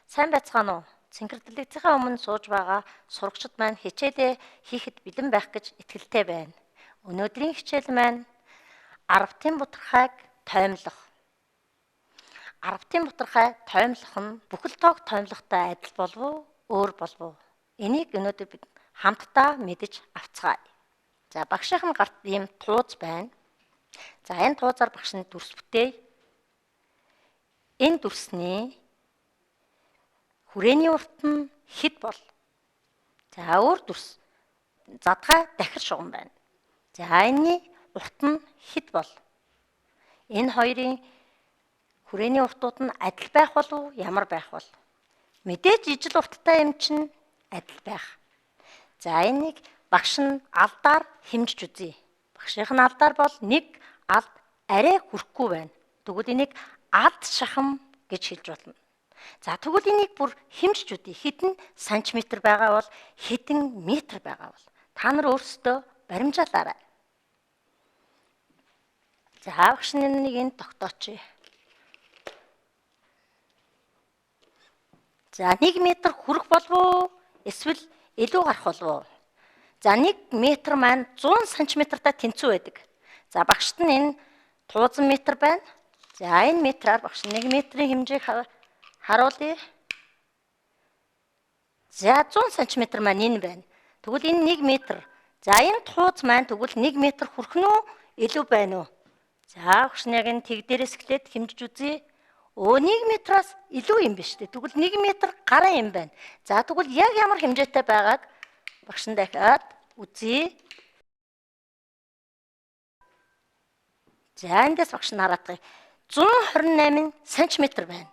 Сайн байцгаана уу? Цэнхэр телевизийн өмнө сууж байгаа сурагчид маань хичээлээ хийхэд бэлэн байх гэж итгэлтэй байна. Өнөөдрийн хичээл маань 10-ын бутархайг тоймлох. 10-ын бутархай тоймлох нь бүхэл тоог тоймлохтой адил болов уу, өөр болов уу? Энийг өнөөдөр бид хамтдаа мэдэж авцгаая. За багшийн гарт ийм тууз байна. За энэ туузаар багш нь дүрс бүтээе. Энэ дүрсний хүрээний урт нь хэд бол? За өөр дүрс задгай дахир шугам байна. За энэний урт нь хэд бол? Энэ хоёрын хүрээний уртууд нь адил байх болов уу, ямар байх бол? Мэдээж ижил урттай юм чинь адил байх. За энийг багш нь алдаар хэмжиж үзье. Багшийн алдар бол нэг алд арай хүрхгүй байна. Тэгвэл энийг алд шахам гэж хэлж болно. За тэгвэл энийг бүр хэмжиж үзье. Хэдэн сантиметр байгаа бол хэдэн метр байгаа бол та нар өөрсдөө баримжаалаарай. За багш нь энийг энд тогтооч. За 1 метр хүрэх болов уу? Эсвэл илүү гарах болов уу? За 1 метр маань 100 сантиметртай тэнцүү байдаг. За багшд нь энэ 1000 метр байна. За энэ метраар багш 1 метрийн хэмжээг харуулъя. За 100 сантиметр маань энэ байна. Тэгвэл энэ 1 метр. За энэ тууз маань тэгвэл 1 метр хүрэх нь үү? Илүү байна уу? За багш нь яг энэ тэг дээрээс эхлээд хэмжиж үзье. 1 метраас илүү юм биш үү? Тэгвэл 1 метр гараа юм байна. За тэгвэл яг ямар хэмжээтэй байгааг багш нь дахиад үзье. За эндээс багш нь хараадгая. 128 см байна.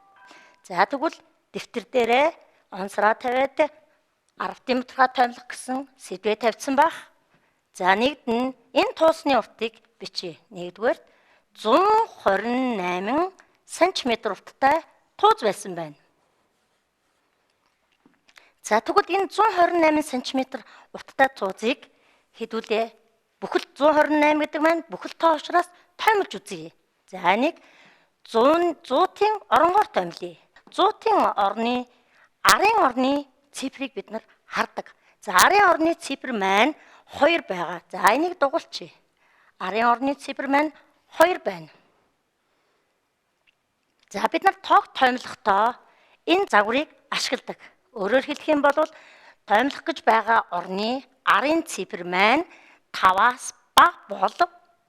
За тэгвэл дэвтэр дээрээ онцроо тавиад 10-ын бутархай тоймлох гэсэн сэдвээ тавьсан байх. За нэгд нь энэ туусны уртыг бичье. Нэгдүгээр 128 см урттай тууз байсан байна. За тэгвэл энэ 128 см урттай туузыг хэдүүлээ бүхэл 128 гэдэг маань бүхэл тоо учраас тоймлж үзье. За энийг 100-ийн оронгоор тоймлъя. 100-ийн орны арын орны цифрыг бид нар хардаг. За арын орны цифр маань 2 байгаа. За энийг дугуулчих. Арын орны цифр маань 2 байна. За бид нар тоог тоймлохдоо энэ загварыг ашигладаг. Өөрөөр хэлэх юм бол тоймлох гэж байгаа орны арын цифр маань 5-аас бага бол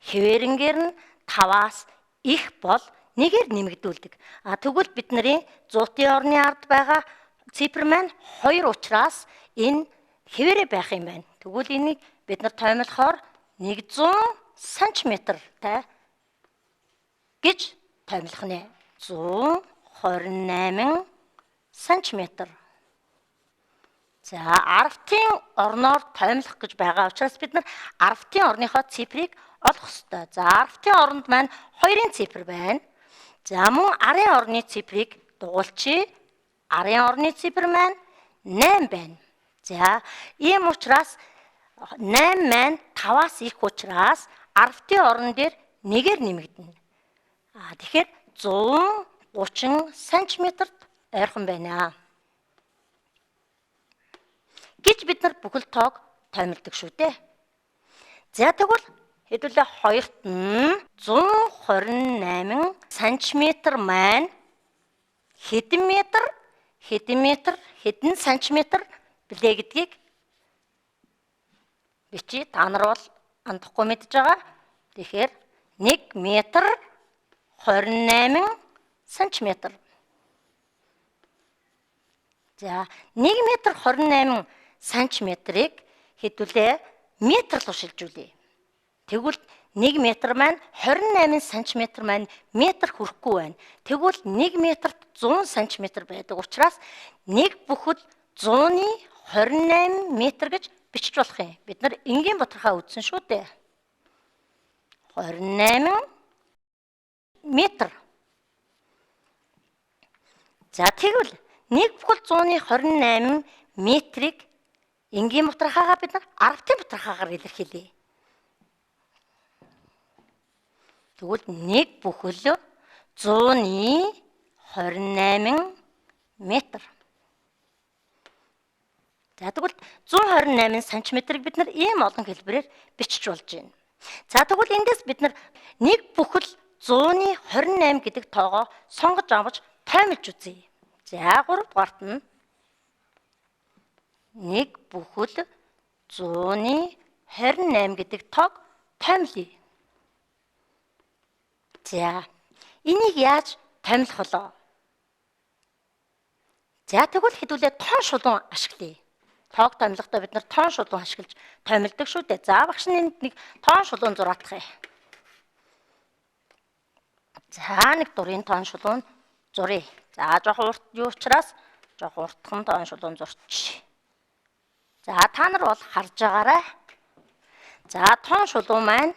хэвээрэнгээр нь 5-аас их бол нэгээр нэмэгдүүлдэг. Тэгвэл бидний 100-ийн орны ард байгаа цифр маань 2 учраас энэ хэвээрээ байх юм байна. Тэгвэл энийг бид нар тоймлохоор 100 см-тай гэж тоймлох нэ. 128 см. За 10-ын орноор тоймлох гэж байгаа учраас бид нар 10-ын орныхоо цифрыг олох ёстой. За 10-ын оронд маань 2-ын цифр байна. За мөн арын орны цифрыг дугуулчих. Арын орны цифр маань 8 байна. За ийм учраас 8 маань 5-аас их учраас 10-ын орон дээр нэгээр нэмэгдэнэ. Тэгэхээр 130 см-т ойрхон байна гэж бид нар бүхэл тоог тоймлдог шүү дээ. За тэгвэл хэдүүлээ 2-т нь 128 см маань хэдэн метр, хэдэн сантиметр блэ гэдгийг бичиж та нар бол андахгүй мэдж байгаа. Тэгэхээр 1 метр 28 см. За 1 метр 28 см-ыг хэдүүлээ метр руу шилжүүлье. Тэгвэл 1 метр маань 28 см маань метр хүрэхгүй байна. Тэгвэл 1 метрт 100 см байдаг учраас 1 бүхэл 100-ны 28 метр гэж бичиж болох юм. Бид нар энгийн бутархай үзсэн шүү дээ. 28 метр. За тэгвэл 1 бүхэл 100-ны 28 метрийг энгийн бутархайгаа бид нар 10-ын бутархайгаар илэрхийлье. Тэгвэл 1 бүхэл 100-ны 28 метр. За тэгвэл 128 см-ыг бид нар ийм олон хэлбэрээр бичиж болж байна. За тэгвэл эндээс бид нар нэг бүхэл 128 гэдэг тоогоо сонгож авч тоймлж үзье. За 3 дугаарт нь нэг бүхэл 128 гэдэг тоог тоймлъя. За энийг яаж томилох вэ? За тэгвэл хэдүүлээ тоон шулуун ашиглая. Тоог томилохдоо бид нар тоон шулуун ашиглаж томилдог шүү дээ. За багш нь нэг тоон шулуун зураатгая. За нэг дурын тоон шулуун зуръя. За жоохон урт юу учраас жоохон уртхан тоон шулуун зурчих. За та нар бол харж байгаарай. За тоон шулуун маань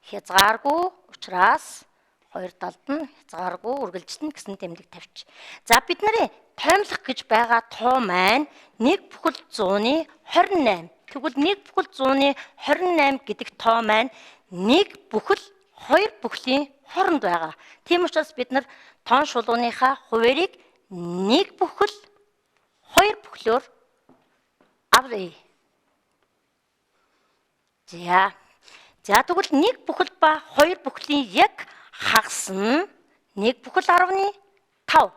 хязгааргүй учраас хоёр талд нь хязгааргүй үргэлжлэн гэсэн тэмдэг тавьчих. За бид нарын тоймлох гэж байгаа тоо маань 1 бүхэл 128. Тэгвэл 1 бүхэл 128 гэдэг тоо маань 1 бүхэл 2 бүхлийн хооронд байгаа. Тийм учраас бид нар тоон шулууныхаа хуваарийг 1 бүхэл 2 бүхлөөр авъя. За тэгвэл 1 бүхэл ба 2 бүхлийн яг хагас нь 1 бүхэл 10.5.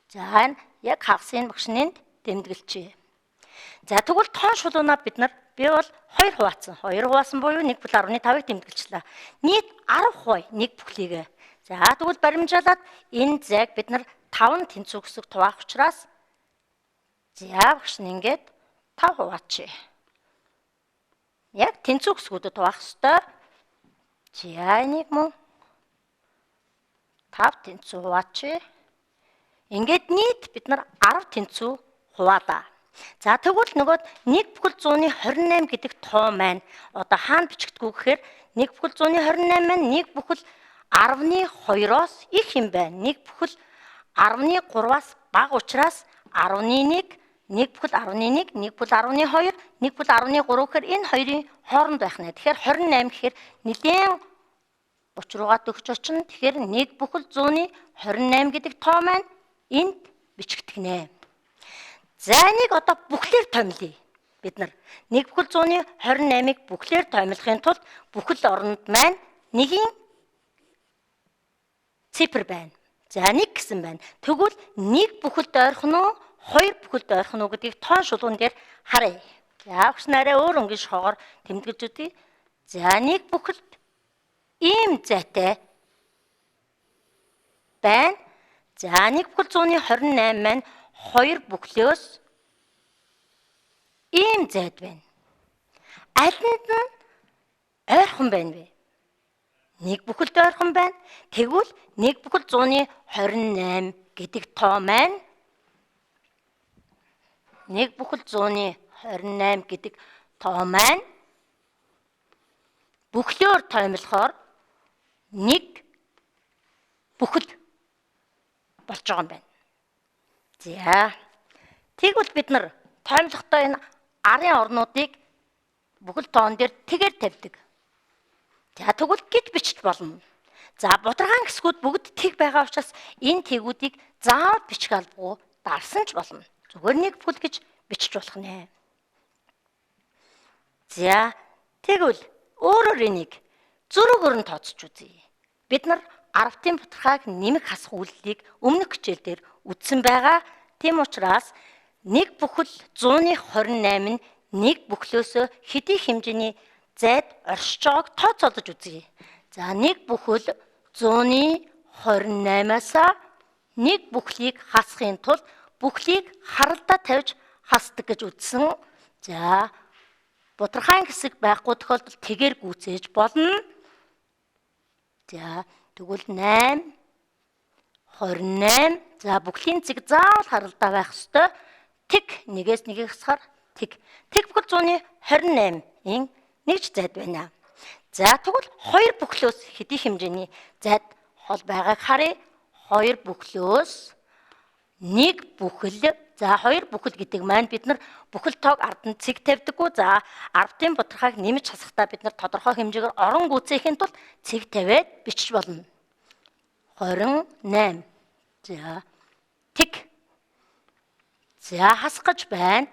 За яг хагасыг багшны тэмдэглэжээ. За тэгвэл тоон шулуунаа би бол 2 хуваацсан. 2 хуваасан буюу 1 бүхэл 10.5-ыг тэмдэглэжлээ. Нийт 10% 1 бүхлийг. За тэгвэл баримжаалаад энэ зайг бид 5 тэнцүү хэсэг хуваах учраас багш нь ингээд 5 хуваачих. Яг тэнцүү хэсгүүдэд хуваах ёстой. Энийг мөн 5 тэнцүү хуваачих. Ингээд нийт бид 10 тэнцүү хуваалаа. За тэгвэл нөгөө 1 бүхэл 128 гэдэг тоо маань одоо хаана бичигдгүү гэхээр 1 бүхэл 128 маань 1 бүхэл 10.2-оос их юм байна. 1 бүхэл 10.3-аас бага учраас 10.1, 1 бүхэл 10.1, 1 бүхэл 10.2, 1 бүхэл 10.3 гэхээр энэ хоёрын хооронд байх нэ. Тэгэхээр 28 гэхээр нэлээд 30 руугаа төгсөж очино. Тэгэхээр 1 бүхэл 128 гэдэг тоо маань энд бичигдэнэ. За энийг одоо бүхлээр томилъя. Бид 1 бүхэл 128-ыг бүхлээр томилохын тулд бүхэл оронд маань нэгийн цифр байна. За 1 гэсэн байна. Тэгвэл 1 бүхэлд ойрхон уу, 2 бүхэлд ойрхон уу гэдгийг тоон шулуун дээр харъя. За багш нараа өөр өнгөш хоогоор тэмдэглэж үзье. За 1 бүхэлд ийм зайтай байна. За 1 бүхэл 128 маань 2 бүхлөөс ийм зайд байна. Алинд нь ойрхон байна вэ? 1 бүхэлд ойрхон байна. Тэгвэл 1 бүхэл 128 гэдэг тоо маань 1 бүхэл 128 гэдэг тоо маань бүхлөөр тоймлохоор 1 бүхэл болж байгаа юм байна. За тэгвэл бид тоймлохдоо энэ арын орнуудыг бүхэл тоон дээр тэгээр тавьдаг. За тэгвэл гэж бичиж болно. За будрагаан хэсгүүд бүгд тэг байгаа учраас энэ тэгүүдийг заавал бичих албагүй дарсан ч болно. Зүгээр 1 бүхэл гэж бичиж болох нэ. За тэгвэл өөрөөр энийг зөрөөгөр нь тооцож үзье. Бид 10-ын бутархайг нэмэх хасах үйлдэлийг өмнөх хичээлдэр үзсэн байгаа. Тийм учраас 1 бүхэл 128 нь 1 бүхлөөсөө хэдий хэмжээний зайд оршиж байгааг тооцоолож үзье. За 1 бүхэл 128-аас 1 бүхлийг хасахын тулд бүхлийг харалдаа тавьж хасдаг гэж үзсэн. За бутархайн хэсэг байхгүй тохиолдолд тэгээр гүйцээж болно. За тэгвэл 8, 28. За бүхлийн цэг заавал харалдаа байх ёстой. Тэг нэгээс нэгийг хасахаар тэг. Тэг бүхэл 128-ийн нэгж зайд байна. За тэгвэл 2 бүхлөөс хэдий хэмжээний зайд хол байгааг харъя. 2 бүхлөөс 1 бүхэл. За 2 бүхэл гэдэг маань бид бүхэл тоог ард нь цэг тавьдаггүй. За 10-ын бутархайг нэмж хасахдаа бид тодорхой хэмжээгээр орон гүйцээхийн тулд цэг тавиад бичиж болно. 28. За тэг. За хасгаж байна.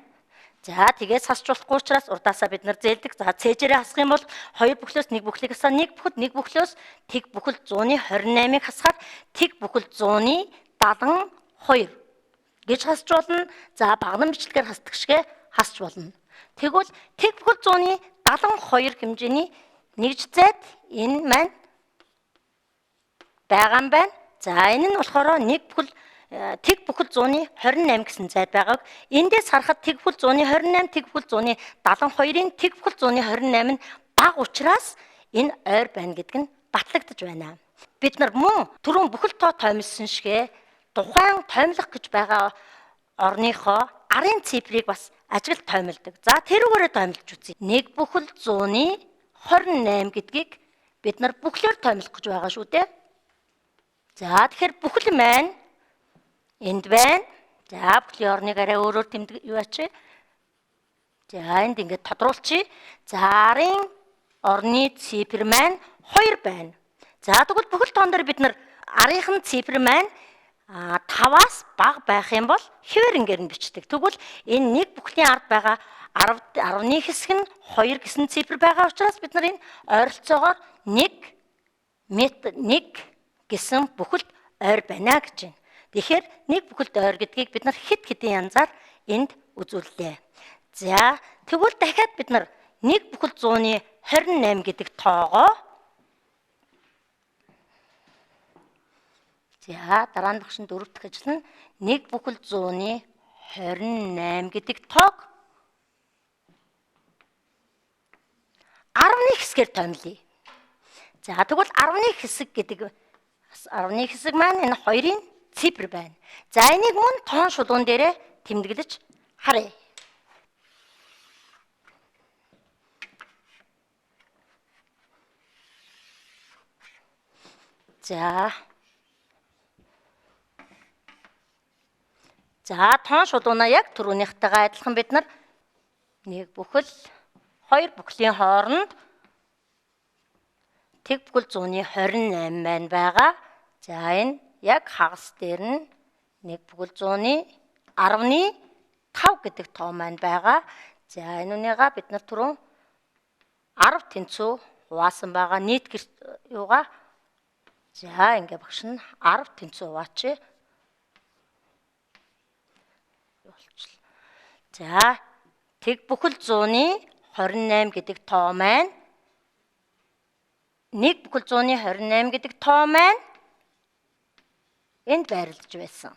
За тэгээд сасч болохгүй учраас урдаасаа бид нар зээлдэг. За цээжээрээ хасах юм бол 2 бүхлөөс 1 бүхлийг хасаа 1 бүхэд 1 бүхлөөс тэг бүхэл 128-ыг хасахаар тэг бүхэл 172 гэж хасч болно. За багнан бичлэгээр хасдаг шигэ хасч болно. Тэгвэл тэг бүхэл 172 хэмжээний нэгж зайд энэ маань байгаа юм байна. За энэ нь болохоор тэг бүхэл 128 гэсэн зайд байгааг эндээс харахад тэг бүхэл 128 тэг бүхэл 172-ын тэг бүхэл 128 нь бага учраас энэ ойр байна гэдэг нь батлагдаж байна. Бид нар мөн түрүүн бүхэл тоо тоймлсон шигэ тухайн тоймлох гэж байгаа орныхоо арын цифрыг бас ажиглал тоймлдог. За тэрүүгээрээ тоймлж үзье. 1 бүхэл 128 гэдгийг бид нар бүхлээр тоймлох гэж байгаа шүү дээ. За тэгэхээр бүхэл маань энд байна. За бүхлийн орныг арай өөрөөр тэмдэг юу ачи. За энд ингээд тодруулчих. За арын орны цифр маань 2 байна. За тэгвэл бүхэл тоон дээр бид нар арийнхын цифр маань 5-аас бага байх юм бол хэвээрнгээр нь бичдэг. Тэгвэл энэ нэг бүхлийн ард байгаа 10-ны хэсэг нь 2 гэсэн цифр байгаа учраас бид нар энэ ойролцоогоор 1 гэсэн бүхэлд ойр байна гэж байна. Тэгэхээр нэг бүхэлд ойр гэдгийг бид нар хэд хэдэн янзаар энд үзүүллээ. За тэгвэл дахиад бид нар нэг бүхэл 128 гэдэг тоогоо за дараа нь багш 4 дахь ажил нь нэг бүхэл 128 гэдэг тоог 10-ны хэсгээр томилъё. За тэгвэл 10-ны хэсэг гэдэг 10-ны хэсэг маань энэ 2-ын цифр байна. За энийг мөн тоон шулуун дээрээ тэмдэглэж харъя. За тоон шулуунаа яг түрүүнийхтэйгээ адилхан бид нар 1 бүхэл 2 бүхлийн хооронд тэг бүхэл 128 байна байгаа. За энэ яг хагас дээр нь 1 бүхэл 10-ны 5 гэдэг тоо маань байгаа. За энэ үнийгаа бид нар түрүүн 10 тэнцүү хуваасан байгаа. Нийт юугаа за ингээ багш нь 10 тэнцүү хуваач. За тэг бүхэл 128 гэдэг тоо маань 1 бүхэл 128 гэдэг тоо маань энд байрлаж байсан.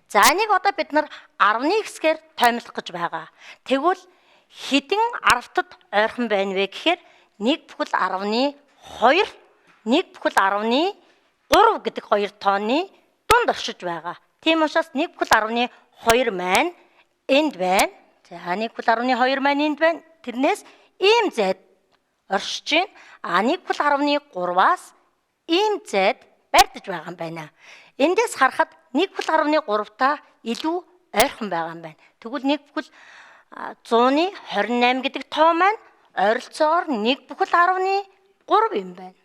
За энийг одоо бид нар 10-ны хэсгээр тоймлох гэж байгаа. Тэгвэл хэдэн 10-тад ойрхон байна вэ гэхээр 1 бүхэл 10-ны 2, 1 бүхэл 10-ны 3 гэдэг хоёр тооны дунд оршиж байгаа. Тийм учраас 1 бүхэл 10-ны 2 маань энд байна. За 1 бүхэл 10-ны 2 маань энд байна. Тэрнээс ийм зайд оршиж байна. 1 бүхэл 10-ны 3-аас ийм зайд барьдаж байгаа юм байна. Эндээс харахад 1 бүхэл 10-ны 3-таа илүү ойрхон байгаа юм байна. Тэгвэл 1 бүхэл 128 гэдэг тоо маань ойролцоогоор 1 бүхэл 10-ны 3 юм байна.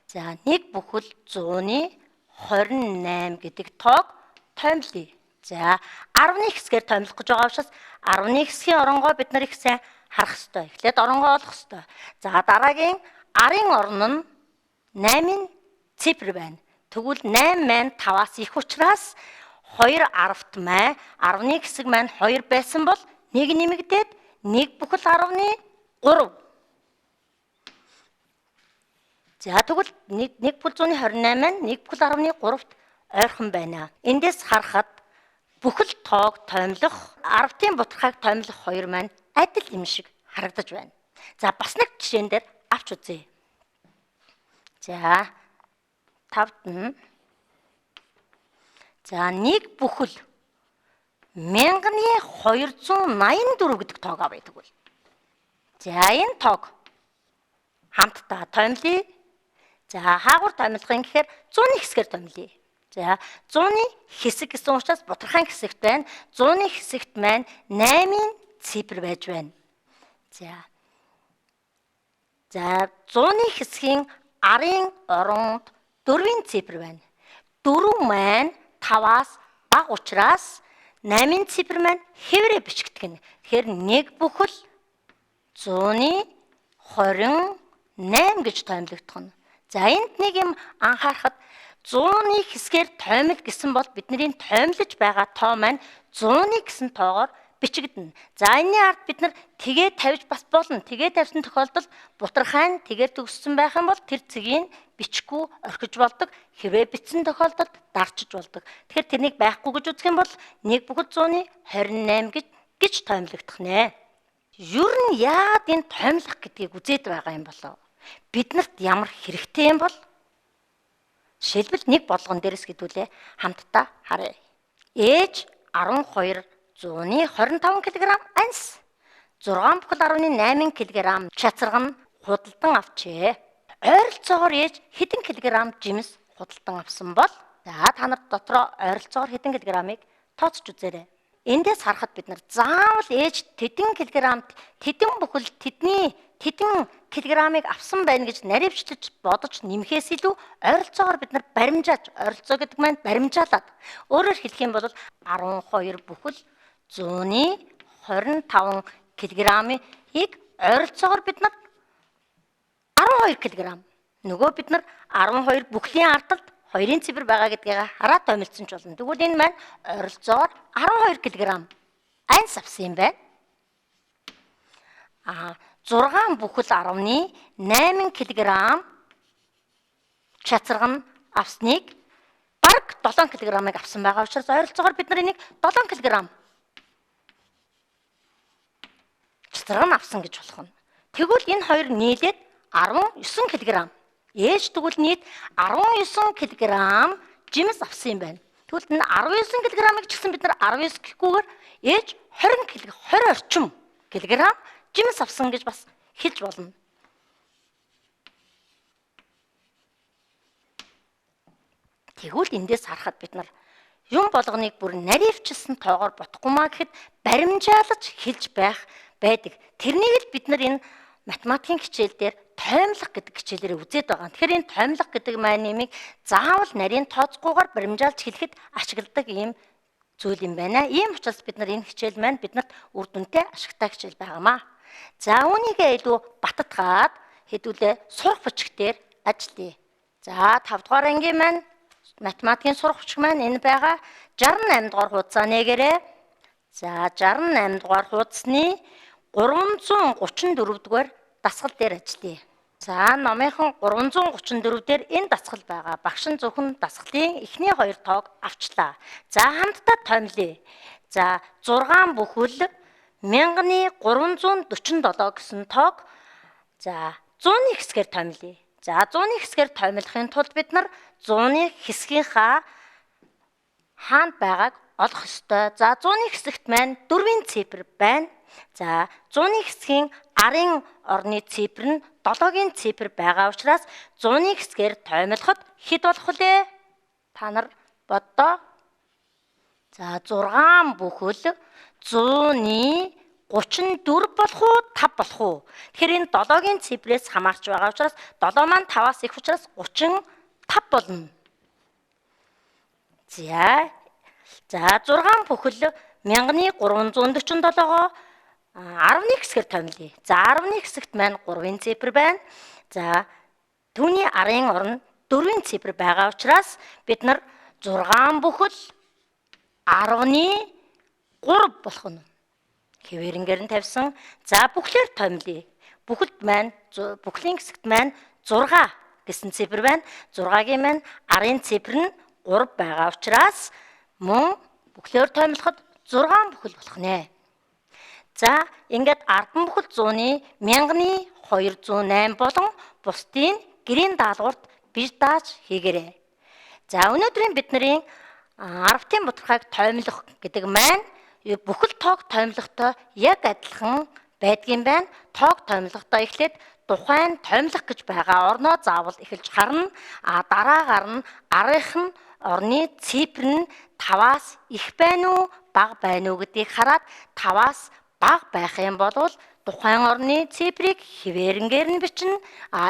За 1 бүхэл 128 гэдэг тоог тоймлъё. За 10-ны хэсгээр тоймлох гэж байгаа учраас 10-ны хэсгийн оронгоо бид нар их сайн харах ёстой. Эхлээд оронгоо олох ёстой. За дараагийн арын орн нь 8-ын цифр байна. Тэгвэл 8 маань 5-аас их учраас 2 10-т маань 10-ны хэсэг маань 2 байсан бол 1 нэмэгдээд 1 бүхэл 10-ны 3. За тэгвэл 1 бүхэл 128 маань 1 бүхэл 10-ны 3-т ойрхон байна. Эндээс харахад бүхэл тоог тоймлох 10-ын бутархайг тоймлох 2 маань адил юм шиг харагдаж байна. За бас нэг жишээн дээр авч үзье. За 5-т нь за 1 бүхэл 1284 гэдэг тоог авъя тэгвэл. За энэ тоог хамтдаа тоймлъё. За хаагур тоймлох юм гэхээр 100-ны хэсгээр тоймлъё. За 100-ны хэсэг гэсэн учраас бутархайн хэсэгт байна. 100-ны хэсэгт маань 8-ын цифр байж байна. За 100-ны хэсгийн арын оронд 4-ийн цифр байна. 4 маань 5-аас бага учраас 8-ын цифр маань хэврээ бичигдэх нь. Тэгэхээр 1 бүхэл 128 гэж тоймлогдох нь. За энд нэг юм анхаарахад 100-ны хэсгээр тоймол гэсэн бол бидний тоймлож байгаа тоо маань 100-ны гэсэн тоогоор бичигдэнэ. За энэний ард бид нар тэгээ тавьж бас болно. Тэгээ тавьсан тохиолдолд бутархайн тэгээ төгссөн байх юм бол тэр цэгийг бичихгүй орхиж болдог. Хэвээ бичсэн тохиолдолд дарчиж болдог. Тэгэхээр тэрнийг байхгүй гэж үзэх юм бол 1 бүхэл 100-ны 28 гэж тоймлогдох нэ. Ер нь яад энэ тоймлох гэдгийг үзээд байгаа юм болов? Биднэрт ямар хэрэгтэй юм бол? Жишээлбэл нэг болгон дээрс гэдүүлээ хамтдаа харъя. Ээж 12 100-ны 25 кг анс 6.8 кг чацарга нь худалдан авчээ. Ойролцоогоор ээж хэдэн килограмм жимс худалдан авсан бол за та нар дотроо ойролцоогоор хэдэн килограммыг тооцож үзээрэй. Эндээс харахад бид нар заавал ээж тэдэн килограмм тэдэн бүхэл тэдний тэдэн килограммыг авсан байна гэж наривчлж бодож нэмэхээс илүү ойролцоогоор бид нар баримжааж ойролцоо гэдэг маань баримжаалаад өөрөөр хэлэх юм бол 12 бүхэл 100-ны 25 кг-ыг ойролцоогоор бид нар 12 кг. Нөгөө бид нар 12 бүхлийн ардталд 2-ын цифр байгаа гэдгийг хараад томилсон ч болно. Тэгвэл энэ маань ойролцоогоор 12 кг анс авсан юм байна. 6 бүхэл 10-ны 8 кг чацарга нь авсныг бараг 7 кг-ыг авсан байгаа учраас ойролцоогоор бид нар энийг 7 кг чацарга нь авсан гэж болох нь. Тэгвэл энэ хоёр нийлээд 19 кг. Ээж тэгвэл нийт 19 кг жимс авсан юм байна. Тэгвэл энэ 19 кг-ыг ч гэсэн бид нар 19 гэхгүйгээр ээж 20 орчим килограмм жимс авсан гэж бас хэлж болно. Тэгвэл эндээс харахад бид нар юм болгоныг бүр наривчилсан тоогоор бодохгүй маа гэхэд баримжаалж хэлж байдаг. Тэрнийг л бид нар энэ математикийн хичээл дээр тоймлох гэдэг хичээлээр үзээд байгаа. Тэгэхээр энэ тоймлох гэдэг маань нэмийг заавал нарийн тооцоогоор баримжаалж хэлэхэд ашигладаг ийм зүйл юм байна. Ийм учраас бид нар энэ хичээл маань биднэрт үр дүнтэй ашигтай хичээл байгаамаа. За үүнийгээ илүү баттгаад хэдүүлээ сурах бичгээр ажиллая. За 5 дугаар ангийн маань математикийн сурах бичиг маань энэ байгаа. 68 дугаар хуудасаа нээгээрээ. За 68 дугаар хуудасны 334 дугаар дасгал дээр ажиллая. За номынхон 334 дээр энэ дасгал байгаа. Багш нь зөвхөн дасгалын эхний 2 тоог авчлаа. За хамтдаа томилъя. За 6 бүхэл 1347 гэсэн тоог за 100-ны хэсгээр томилъя. За 100-ны хэсгээр томилохын тулд бид нар 100-ны хэсгийнхаа хаанд байгааг олох ёстой. За 100-ны хэсэгт маань 4-ийн цифр байна. За 100-ны хэсгийн арын орны цифр нь 7-гийн цифр байгаа учраас 100-ны хэсгээр тоймлоход хэд болох вэ? Та нар боддоо. За 6 бүхэл 100-ны 34 болох уу 5 болох уу? Тэгэхээр энэ 7-гийн цифрээс хамаарч байгаа учраас 7 маань 5-аас их учраас 35 болно. За 6 бүхэл 1347-гоо 10-ны хэсгээр томилъя. За 10-ны хэсэгт маань 3-ын цифр байна. За түүний арын орн 4-ийн цифр байгаа учраас бид нар 6 бүхэл 10-ны 3 болох нь. Хэвээрнгээр нь тавьсан. За бүхлээр томилъя. Бүхлийн хэсэгт маань 6 гэсэн цифр байна. 6-гийн маань арын цифр нь 3 байгаа учраас мөн бүхлээр томилоход 6 бүхэл болох нэ. За ингээд 10 бүхэл 100-ны 1208 болон бусдын гэрийн даалгаварт бие дааж хийгээрэй. За өнөөдрийн бидний 10-ын бутархайг тоймлох гэдэг маань бүхэл тоог тоймлохтой яг адилхан байдгийн байна. Тоог тоймлохтой эхлээд тухайн тоймлох гэж байгаа орноо заавал эхэлж харна. Дараагаар нь арынхын орны цифр нь 5-аас их байна уу, бага байна уу гэдгийг хараад 5-аас бага байх юм бол тухайн орны цифрыг хэвээрнгээр нь бичнэ.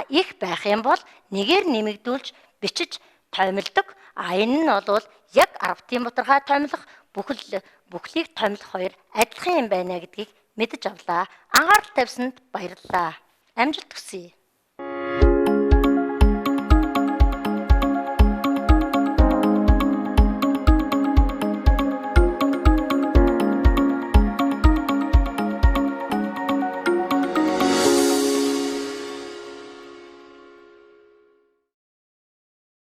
Их байх юм бол нэгээр нэмэгдүүлж бичиж тоймолдог. Энэ нь бол яг 10-ын бутархай тоймлох бүхлийг тоймлох хоёр адилхан юм байна гэдгийг мэдэж авлаа. Анхаарал тавьсанд баярлалаа. Амжилт хүсье.